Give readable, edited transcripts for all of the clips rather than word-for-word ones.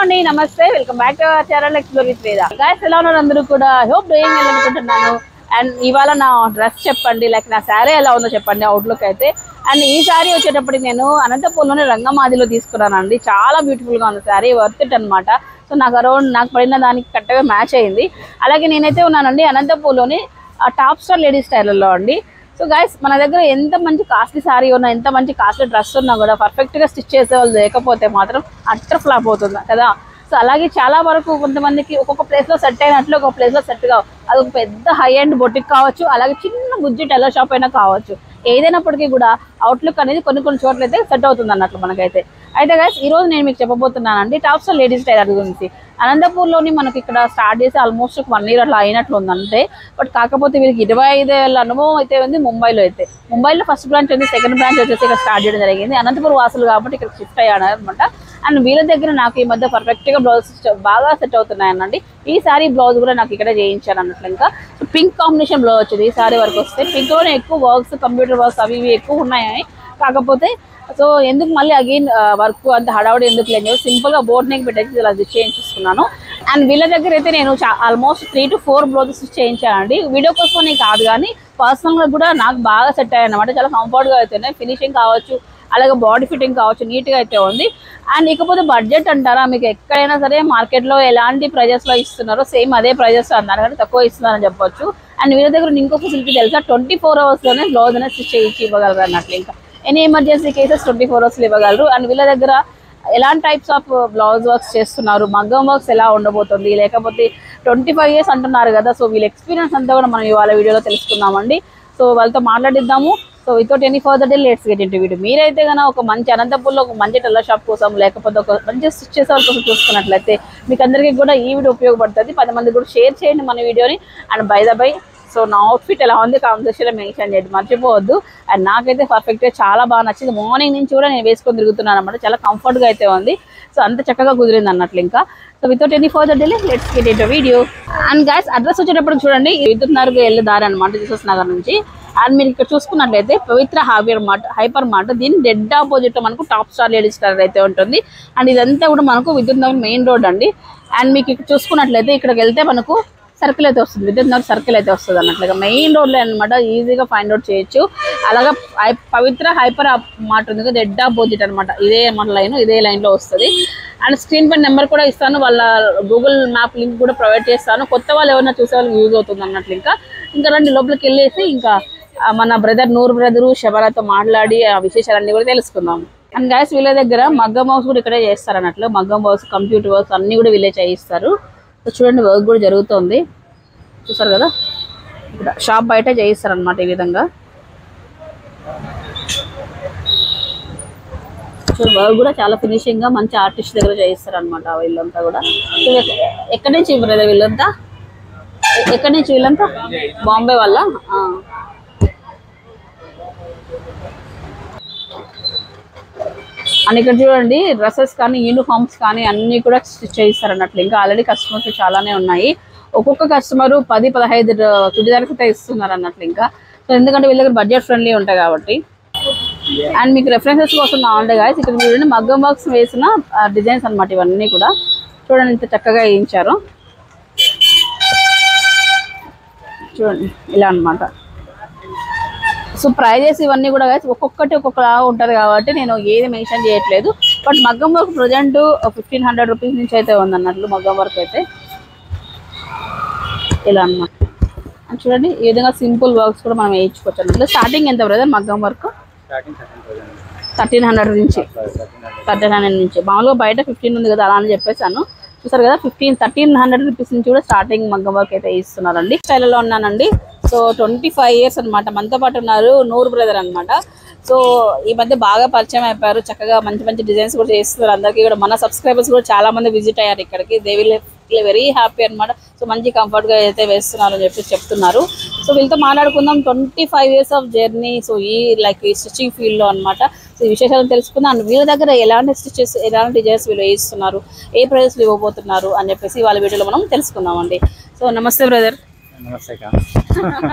అండి నమస్తే welcome back to our channel explore with వేద. గైస్ ఎలా ఉన్నారు అందరూ కూడా? హోప్ డూయింగ్ వెల్ అనుకుంటున్నాను. అండ్ ఇవాళ నా డ్రెస్ చెప్పండి, లైక్ నా శారీ ఎలా ఉందో చెప్పండి అవుట్లుక్ అయితే. అండ్ ఈ శారీ వచ్చేటప్పటికి నేను అనంతపూర్లోనే రంగమాదిలో తీసుకున్నానండి. చాలా బ్యూటిఫుల్ గా ఉంది శారీ, వర్త్ ఇట్ అనమాట. సో నాకు అరౌండ్ నాకు పడిన దానికి కరెక్ట్గా మ్యాచ్ అయింది. అలాగే నేనైతే ఉన్నానండి అనంతపూర్లోని టాప్ స్టార్ లేడీస్ టైలర్లో అండి. సో గైస్ మన దగ్గర ఎంత మంచి కాస్ట్లీ శారీ ఉన్నా, ఎంత మంచి కాస్ట్లీ డ్రెస్ ఉన్నా కూడా పర్ఫెక్ట్గా స్టిచ్ చేసే వాళ్ళు లేకపోతే మాత్రం అట్టర్ ఫ్లాప్ అవుతుంది కదా. సో అలాగే చాలా వరకు కొంతమందికి ఒక్కొక్క ప్లేస్లో సెట్ అయినట్లు ఒక ప్లేస్లో సెట్ కావు. అది ఒక పెద్ద హై అండ్ బొటిక్ కావచ్చు, అలాగే చిన్న బుజ్జి టెలర్ షాప్ అయినా కావచ్చు. ఏదైనప్పటికీ కూడా అవుట్లుక్ అనేది కొన్ని చోట్ల అయితే సెట్ అవుతుంది అన్నట్లు మనకైతే. అయితే గైస్ ఈ రోజు నేను మీకు చెప్పబోతున్నానండి టాప్ స్టార్ లేడీస్ టైలర్ గురించి. అనంతపూర్లోని మనకి ఇక్కడ స్టార్ట్ చేసి ఆల్మోస్ట్ 1 year అట్లా అయినట్లు ఉందంటే. బట్ కాకపోతే వీరికి 25 ఏళ్ళ అనుభవం అయితే ఉంది ముంబైలో అయితే. ముంబైలో ఫస్ట్ బ్రాంచ్ ఉంది, సెకండ్ బ్రాంచ్ వచ్చేసి ఇక్కడ స్టార్ట్ చేయడం జరిగింది. అనంతపురం వాసులు కాబట్టి ఇక్కడ షిఫ్ట్ అయ్యాను అనమాట. అండ్ వీళ్ళ దగ్గర నాకు ఈ మధ్య పర్ఫెక్ట్గా బ్లౌజ్ బాగా సెట్ అవుతున్నాయనండి. ఈ సారీ బ్లౌజ్ కూడా నాకు ఇక్కడ చేయించాను అన్నట్లు. ఇంకా పింక్ కాంబినేషన్ బ్లౌజ్ వచ్చింది ఈ సారీ వరకు వస్తే. పింక్లోనే ఎక్కువ వర్క్స్, కంప్యూటర్ వర్క్స్ అవి ఇవి ఎక్కువ ఉన్నాయి. కాకపోతే సో ఎందుకు మళ్ళీ అగైన్ వర్క్ అంత హడావుడి ఎందుకు లేదు, సింపుల్గా బోర్డ్ నెక్ పెట్టేసి ఇలా చేయించుకున్నాను. అండ్ వీళ్ళ దగ్గర అయితే నేను ఆల్మోస్ట్ 3 to 4 బ్లౌజెస్ చేయించానండి. వీడియో కోసమే కాదు కానీ పర్సనల్గా కూడా నాకు బాగా సెట్ అయ్యాయి అనమాట. చాలా కంఫర్ట్గా అవుతున్నాయి, ఫినిషింగ్ కావచ్చు, అలాగే బాడీ ఫిట్టింగ్ కావచ్చు, నీట్గా అయితే ఉంది. అండ్ ఇకపోతే బడ్జెట్ అంటారా, మీకు ఎక్కడైనా సరే మార్కెట్లో ఎలాంటి ప్రైజెస్లో ఇస్తున్నారో సేమ్ అదే ప్రైజెస్ అన్నారు కానీ తక్కువ ఇస్తున్నారని చెప్పొచ్చు. అండ్ వీళ్ళ దగ్గర ఇంకో ఫెసిలిటీ తెలుసా, 24 hours బ్లౌజ్ అనేది స్టిచ్ చేయించి ఇవ్వగలరు అన్నట్లు. ఇంకా ఎనీ ఎమర్జెన్సీ కేసెస్ 24 hours ఇవ్వగలరు. అండ్ వీళ్ళ దగ్గర ఎలాంటి టైప్స్ ఆఫ్ బ్లౌజ్ వర్క్స్ చేస్తున్నారు, మగ్గం వర్క్స్ ఎలా ఉండబోతుంది, లేకపోతే 25 years అంటున్నారు కదా. సో వీళ్ళ ఎక్స్పీరియన్స్ అంతా కూడా మనం ఇవాళ వీడియోలో తెలుసుకుందామండి. సో వాళ్ళతో మాట్లాడిద్దాము. So without any further delay let's get into video. మీరైతే కన్నా ఒక మంచి అనంతపూర్లో ఒక మంచి టెల్లర్ షాప్ కోసం, లేకపోతే ఒక మంచి స్టిచ్ చేసే వాళ్ళ కోసం చూసుకున్నట్లయితే మీకు అందరికీ కూడా ఈ వీడియో ఉపయోగపడుతుంది. 10 మంది కూడా షేర్ చేయండి మన వీడియోని. And by the by so నా అవుట్ఫిట్ ఎలా ఉంది కామెంట్స్లో మెన్షన్ చేయండి, మర్చిపోవద్దు. అండ్ నాకైతే పర్ఫెక్ట్గా చాలా బాగా నచ్చింది. మార్నింగ్ నుంచి కూడా నేను వేసుకొని తిరుగుతున్నాను అనమాట. చాలా కంఫర్ట్గా అయితే ఉంది. సో అంత చక్కగా కుదిరింది అన్నట్లు. ఇంకా so without any further delay let's get into video. And guys address వచ్చేటప్పుడు చూడండి, విద్యుత్ నగర్కి వెళ్ళే దారి అనమాట, జీసస్ నగర్ నుంచి. అండ్ మీరు ఇక్కడ చూసుకున్నట్లయితే పవిత్ర హైపర్ మార్ట్, దీని డెడ్ ఆపోజిట్ మనకు టాప్ స్టార్ లేడీస్ టైలర్ అయితే ఉంటుంది. అండ్ ఇదంతా కూడా మనకు విద్యుత్ నగర్ మెయిన్ రోడ్ అండి. అండ్ మీకు ఇక్కడ చూసుకున్నట్లయితే ఇక్కడికి వెళ్తే మనకు సర్కిల్ అయితే వస్తుంది, విద్యుత్ నగర్ సర్కిల్ అయితే వస్తుంది అన్నట్లుగా. మెయిన్ రోడ్లో అనమాట, ఈజీగా ఫైండ్ అవుట్ చేయొచ్చు. అలాగే పవిత్ర హైపర్ మార్ట్ ఉంది, డెడ్ ఆపోజిట్ అనమాట. ఇదే మన లైన్, ఇదే లైన్లో వస్తుంది. అండ్ స్క్రీన్ పైన నెంబర్ కూడా ఇస్తాను, వాళ్ళ గూగుల్ మ్యాప్ లింక్ కూడా ప్రొవైడ్ చేస్తాను. కొత్త వాళ్ళు ఎవరైనా చూసే వాళ్ళకి యూజ్ అవుతుంది అన్నట్లు. ఇంకా రండి లోపలికి వెళ్ళేసి ఇంకా మన నూర్ బ్రదరు శబరాతో మాట్లాడి ఆ విశేషాలన్నీ కూడా తెలుసుకుందాం. అండ్ గైస్ వీళ్ళ దగ్గర మగ్గం వర్క్స్ కూడా ఇక్కడే చేస్తారు అన్నట్లు. మగ్గం వర్క్స్, కంప్యూటర్ వర్క్స్ అన్నీ కూడా వీళ్ళే చేయిస్తారు. సో చూడండి వర్క్ కూడా జరుగుతుంది, చూసారు కదా. ఇక్కడ షాప్ బయట చేయిస్తారు అనమాట ఈ విధంగా. సో వర్క్ కూడా చాలా ఫినిషింగ్ గా మంచి ఆర్టిస్ట్ దగ్గర చేయిస్తారు అనమాట వీళ్ళంతా కూడా. ఎక్కడి నుంచి బ్రదర్ వీళ్ళంతా? ఎక్కడి నుంచి వీళ్ళంతా? బాంబే వల్ల. అండ్ ఇక్కడ చూడండి డ్రెస్సెస్ కానీ యూనిఫామ్స్ కానీ అన్నీ కూడా స్టిచ్ చేయిస్తారు అన్నట్లు. ఇంకా ఆల్రెడీ కస్టమర్స్ చాలానే ఉన్నాయి. ఒక్కొక్క కస్టమరు 10-15 చుడిదార్స్ అయితే ఇస్తున్నారు అన్నట్లు. ఇంకా సో ఎందుకంటే వీళ్ళ దగ్గర బడ్జెట్ ఫ్రెండ్లీ ఉంటాయి కాబట్టి. అండ్ మీకు రెఫరెన్సెస్ కోసం కావాలంటే గాయస్ ఇక్కడ చూడండి మగ్గం వర్క్స్ వేసిన డిజైన్స్ అనమాట ఇవన్నీ కూడా. చూడండి ఇంత చక్కగా వేయించారు, చూడండి ఇలా అనమాట. సో ప్రైజెస్ ఇవన్నీ కూడా ఒక్కొక్కటి ఒక్కొక్కలా ఉంటుంది కాబట్టి నేను ఏది మెన్షన్ చేయట్లేదు. బట్ మగ్గం వర్క్ ప్రజెంట్ 1500 రూపీస్ నుంచి అయితే ఉంది అన్నట్లు మగ్గం వర్క్ అయితే. ఇలా అనమాట. చూడండి ఈ విధంగా సింపుల్ వర్క్స్ కూడా మనం వేయించుకోవచ్చు అన్నట్లు. స్టార్టింగ్ ఎంత బ్రదర్ మగ్గం వర్క్? 1300 నుంచి. 1300 నుంచి. మామూలుగా బయట 15 ఉంది కదా, అలా అని చెప్పేసాను. చూసారు కదా 1300 రూపీస్ నుంచి కూడా స్టార్టింగ్ మగ్గం వర్క్ అయితే ఇస్తున్నారండి. స్టైల్లో ఉన్నానండి. సో 25 years అనమాట. మనతో పాటు ఉన్నారు నూర్ బ్రదర్ అనమాట. సో ఈ మధ్య బాగా పరిచయం అయిపోయారు, చక్కగా మంచి మంచి డిజైన్స్ కూడా చేస్తున్నారు. అందరికీ కూడా మన సబ్స్క్రైబర్స్ కూడా చాలా మంది విజిట్ అయ్యారు ఇక్కడికి. దే విల్ వెరీ హ్యాపీ అనమాట. సో మంచి కంఫర్ట్గా అయితే వేస్తున్నారు అని చెప్పి చెప్తున్నారు. సో వీళ్ళతో మాట్లాడుకుందాం. 25 years ఆఫ్ జర్నీ. సో ఈ స్టిచ్చింగ్ ఫీల్డ్లో అనమాట. సో ఈ విశేషాలను తెలుసుకుందాం. అండ్ వీళ్ళ దగ్గర ఎలాంటి స్టిచెస్, ఎలాంటి డిజైన్స్ వీళ్ళు వేయిస్తున్నారు, ఏ ప్రైజెస్లు ఇవ్వబోతున్నారు అని చెప్పేసి వాళ్ళ వీడియోలో మనం తెలుసుకుందామండి. సో నమస్తే బ్రదర్. నమస్తే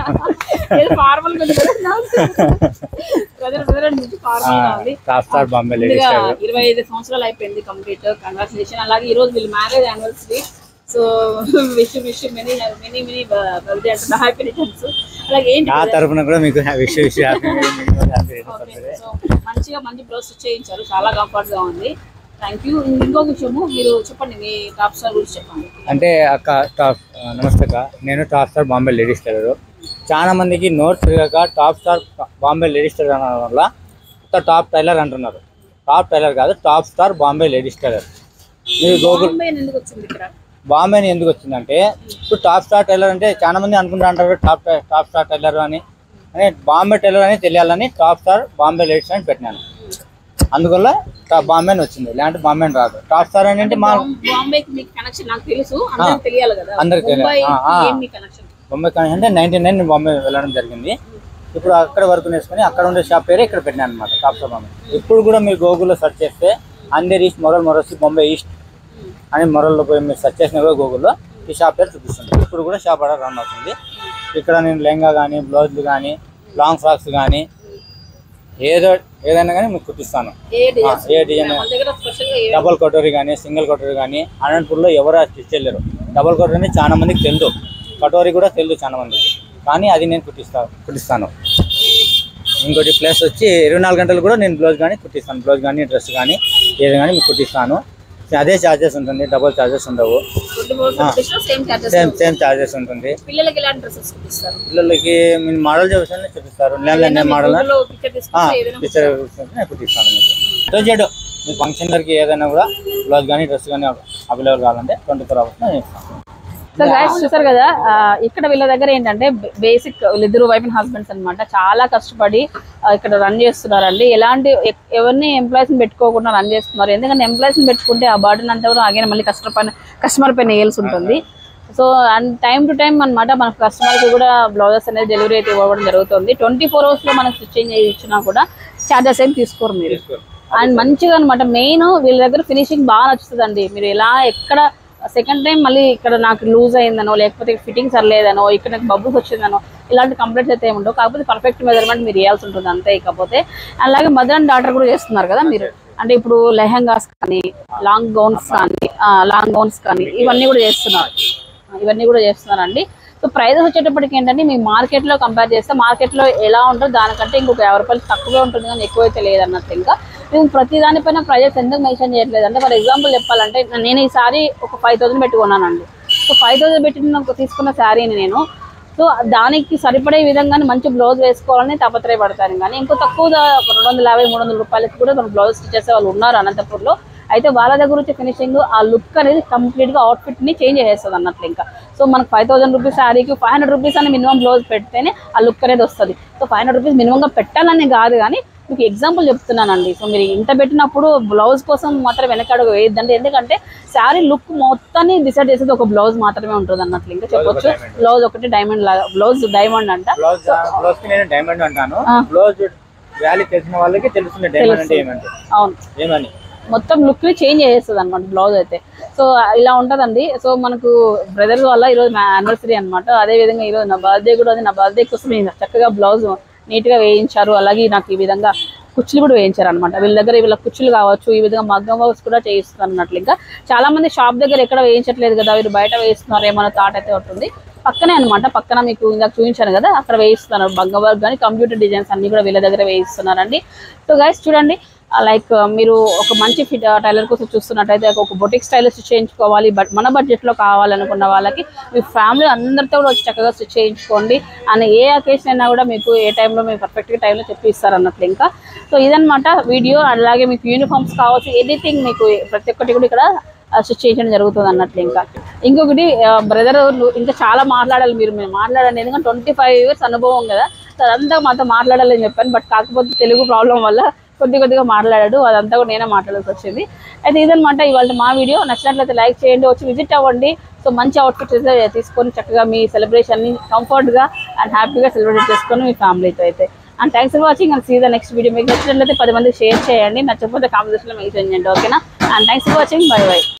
ఫార్మల్ టాప్ స్టార్ బాంబే 25 సంవత్సరాలు అయిపోయింది కంప్లీట్. కంగ్రాచులేషన్. అలాగే ఈ రోజు వీళ్ళు marriage anniversary. So wish many birthday అంటే హ్యాపీ రిటర్న్స్. అలాగే ఏంటి నా తరపున కూడా మీకు విష్ మంచిగా మంచి బ్లౌజ్ చేయించారు, చాలా కంఫర్ట్ గా ఉంది. Thank you. ఇంకో విషయము మీరు చెప్పండి, మీ టాప్ స్టార్ గురించి చెప్పండి. అంటే అక్క నమస్తే అక్క, నేను top star Bombay ladies tailor. చాలా మందికి నోట్ తిరగక top star Bombay ladies tailor అనడం వల్ల టాప్ టైలర్ అంటున్నారు. టాప్ టైలర్ కాదు, top star Bombay ladies tailor. మీరు గూగుల్ బాంబేని ఎందుకు వచ్చిందంటే, ఇప్పుడు టాప్ స్టార్ టైలర్ అంటే చాలా మంది అనుకుంటా అంటారు టాప్ స్టార్ టైలర్ అని. బాంబే టైలర్ అని తెలియాలని టాప్ స్టార్ బాంబే లేడీస్ అని పెట్టినాను. అందువల్ల బాంబే వచ్చింది, లేదంటే బాంబే రాదు. టాప్ స్టార్ అని అంటే అందరికి బాంబే అంటే 99 బాంబే వెళ్ళడం జరిగింది. ఇప్పుడు అక్కడ వర్క్ నేర్చుకుని అక్కడ ఉండే షాప్ పేరే ఇక్కడ పెట్టినాను అనమాట, టాప్ స్టార్ బాంబే. ఇప్పుడు కూడా మీరు గూగుల్లో సెర్చ్ చేస్తే అందర్ ఈస్ట్ మొరసి బాంబే ఈస్ట్ అని మొరల్లో పోయి మీరు సెర్చ్ చేసినా కూడా గూగుల్లో ఈ షాప్ పేరు చూపిస్తుంది. ఇప్పుడు కూడా షాప్ ఆర్డర్ రన్ అవుతుంది. ఇక్కడ నేను లెహంగా కానీ, బ్లౌజులు కానీ, లాంగ్ ఫ్రాక్స్ కానీ, ఏదైనా కానీ మీకు కుట్టిస్తాను. ఏ డిజైన్, డబల్ కటోరీ కానీ, సింగిల్ కటోరీ కానీ. అనంతపూర్లో ఎవరు స్టిచ్ చేయలేరు. డబల్ కటోరీ అని చాలా మందికి తెలుసు, కటోరీ కూడా తెలుసు చాలా మందికి, కానీ అది నేను కుట్టిస్తాను. ఇంకోటి ప్లేస్ వచ్చి 24 గంటలు కూడా నేను బ్లౌజ్ కానీ కుట్టిస్తాను. బ్లౌజ్ కానీ, డ్రెస్ కానీ, ఏది కానీ మీకు కుట్టిస్తాను. అదే ఛార్జెస్ ఉంటుంది, డబుల్ ఛార్జెస్ ఉండవు. సేమ్ ఛార్జెస్ ఉంటుంది. పిల్లలకి మీరు మోడల్ చూపిస్తారు, మోడల్ పిక్చర్ కుట్టిస్తాను. మీకు మీ ఫంక్షన్ దగ్గరికి ఏదైనా కూడా బ్లౌజ్ కానీ, డ్రెస్ కానీ అవైలబుల్ కావాలంటే 24 hours నేను ఇస్తాను. సో గైస్ చూసారు కదా, ఇక్కడ వీళ్ళ దగ్గర ఏంటంటే బేసిక్ వీళ్ళిద్దరు వైఫ్ అండ్ హస్బెండ్స్ అనమాట. చాలా కష్టపడి ఇక్కడ రన్ చేస్తున్నారండి. ఎలాంటి ఎవరిని ఎంప్లాయీస్ని పెట్టుకోకుండా రన్ చేస్తున్నారు. ఎందుకంటే ఎంప్లాయీస్ని పెట్టుకుంటే ఆ బర్డెన్ అంతా కూడా ఆగిన మళ్ళీ కస్టమర్ పైన వేయాల్సి ఉంటుంది. So and time to time అనమాట మనకు కస్టమర్కి కూడా బ్లౌజెస్ అనేది డెలివరీ అయితే ఇవ్వడం జరుగుతుంది. 24 hours మనకు స్టిచ్చింగ్ ఇచ్చినా కూడా ఛార్జెస్ ఏం తీసుకోరు మీరు. అండ్ మంచిగా అనమాట. మెయిన్ వీళ్ళ దగ్గర ఫినిషింగ్ బాగా నచ్చుతుందండి. మీరు ఎలా ఎక్కడ సెకండ్ టైం మళ్ళీ ఇక్కడ నాకు లూజ్ అయిందనో, లేకపోతే ఫిట్టింగ్ సరిలేదనో, ఇక్కడ నాకు బబుల్స్ వచ్చిందనో, ఇలాంటి కంప్లైంట్స్ అయితే ఏముండవు. కాకపోతే పర్ఫెక్ట్ మెజర్మెంట్ మీరు వేయాల్సి ఉంటుంది అంతే. ఇకపోతే అలాగే మదర్ అండ్ డాటర్ కూడా చేస్తున్నారు కదా మీరు. అంటే ఇప్పుడు లెహంగాస్ కానీ, లాంగ్ గౌన్స్ కానీ ఇవన్నీ కూడా చేస్తున్నారండి. సో ప్రైజెస్ వచ్చేటప్పటికి ఏంటంటే మీ మార్కెట్లో కంపేర్ చేస్తే మార్కెట్లో ఎలా ఉంటుందో దానికంటే ఇంకొక 50 రూపాయలు తక్కువే ఉంటుంది, కానీ ఎక్కువైతే లేదన్నట్టు. ఇంకా మేము ప్రతి దానిపైన ప్రైజెస్ ఎందుకు మెన్షన్ చేయట్లేదు అంటే, ఫర్ ఎగ్జాంపుల్ చెప్పాలంటే నేను ఈ సారీ ఒక 5000 పెట్టుకున్నానండి. సో 5000 పెట్టి తీసుకున్న శారీని నేను సో దానికి సరిపడే విధంగానే మంచి బ్లౌజ్ వేసుకోవాలని తపత్రయపడతాను. కానీ ఇంకో తక్కువ 250-300 రూపాయలకి కూడా మన బ్లౌజ్ స్టిచ్ చేసే వాళ్ళు ఉన్నారు అనంతపూర్లో. అయితే వాళ్ళ దగ్గర వచ్చే ఫినిషింగ్ ఆ లుక్ అనేది కంప్లీట్గా అవుట్ఫిట్ని చేంజ్ చేసేస్తుంది అన్నట్లు. ఇంకా సో మనకు 5000 రూపీస్ శారీకి 500 రూపీస్ అని మినిమం బ్లౌజ్ పెడితేనే ఆ లుక్ అనేది వస్తుంది. సో 500 రూపీస్ మినిమంగా పెట్టాలని కాదు, కానీ మీకు ఎగ్జాంపుల్ చెప్తున్నానండి. సో మీరు ఇంత పెట్టినప్పుడు బ్లౌజ్ కోసం మాత్రం వెనకడుగు వేయద్దండి. ఎందుకంటే శారీ లుక్ మొత్తాన్ని డిసైడ్ చేసేది ఒక బ్లౌజ్ మాత్రమే ఉంటుంది అన్నట్లు. ఇంకా చెప్పొచ్చు బ్లౌజ్ ఒకటి డైమండ్ లాగా, బ్లౌజ్ డైమండ్ అంట. అవును, మొత్తం లుక్ ని చేంజ్ చేసేస్తుంది అనమాట బ్లౌజ్ అయితే. సో ఇలా ఉంటుందండి. సో మనకు బ్రదర్స్ వల్ల ఈరోజు మా యానివర్సరీ అనమాట. అదేవిధంగా ఈరోజు నా బర్త్డే కూడా ఉంది. నా బర్త్డే కోసం చక్కగా బ్లౌజ్ నీట్గా వేయించారు. అలాగే నాకు ఈ విధంగా కుచ్చులు కూడా వేయించారు అనమాట. వీళ్ళ కుచ్చులు కావచ్చు, ఈ విధంగా మగ్గం వర్క్స్ కూడా చేయిస్తున్నారు అన్నట్లు. ఇంకా చాలా మంది షాప్ దగ్గర ఎక్కడ వేయించట్లేదు కదా, వీరు బయట వేయిస్తున్నారు ఏమన్నా థాట్ అయితే ఉంటుంది. పక్కనే అనమాట, పక్కన మీకు ఇందాక చూపించాను కదా, అక్కడ వేయిస్తున్నారు. మగ్గం వర్క్ కానీ కంప్యూటర్ డిజైన్స్ అన్ని కూడా వీళ్ళ దగ్గర వేయిస్తున్నారండి. సో గైస్ చూడండి, లైక్ మీరు ఒక మంచి టైలర్ కోసం చూస్తున్నట్టయితే ఒక బొటిక్ స్టైల్ స్టిచ్ చేయించుకోవాలి, బట్ మన బడ్జెట్లో కావాలనుకున్న వాళ్ళకి మీ ఫ్యామిలీ అందరితో కూడా వచ్చి చక్కగా స్టిచ్ చేయించుకోండి. అండ్ ఏ అకేషన్ అయినా కూడా మీకు ఏ టైంలో మీరు పర్ఫెక్ట్గా టైంలో చెప్పి ఇస్తారన్నట్లు. ఇంకా సో ఇదనమాట వీడియో. అలాగే మీకు యూనిఫామ్స్ కావచ్చు, ఎనీథింగ్ మీకు ప్రతి ఒక్కటి కూడా ఇక్కడ స్టిచ్ చేయడం జరుగుతుంది అన్నట్లు. ఇంకా ఇంకొకటి బ్రదర్ ఇంకా చాలా మాట్లాడాలి, మీరు మాట్లాడండి. ఎందుకంటే 25 years అనుభవం కదా, అదంతా మాతో మాట్లాడాలని చెప్పాను. బట్ కాకపోతే తెలుగు ప్రాబ్లం వల్ల కొద్దిగా మాట్లాడాడు, అదంతా కూడా నేనే మాట్లాడాల్సి వచ్చింది. అయితే ఇదనమాట ఇవాళ మా వీడియో. నచ్చినట్లయితే లైక్ చేయండి, వచ్చి విజిట్ అవ్వండి. సో మంచి అవుట్ఫిట్ తీసుకొని చక్కగా మీ సెలబ్రేషన్ని కంఫర్ట్గా అండ్ హ్యాపీగా సెలబ్రేట్ చేసుకొని మీ ఫ్యామిలీతో అయితే. And thanks for watching and see the next video. మీకు నచ్చినట్లయితే 10 మందికి షేర్ చేయండి, నచ్చకపోతే కామెంట్ సెక్షన్లో మెన్షన్ చేయండి, ఓకేనా? And thanks for watching, by by.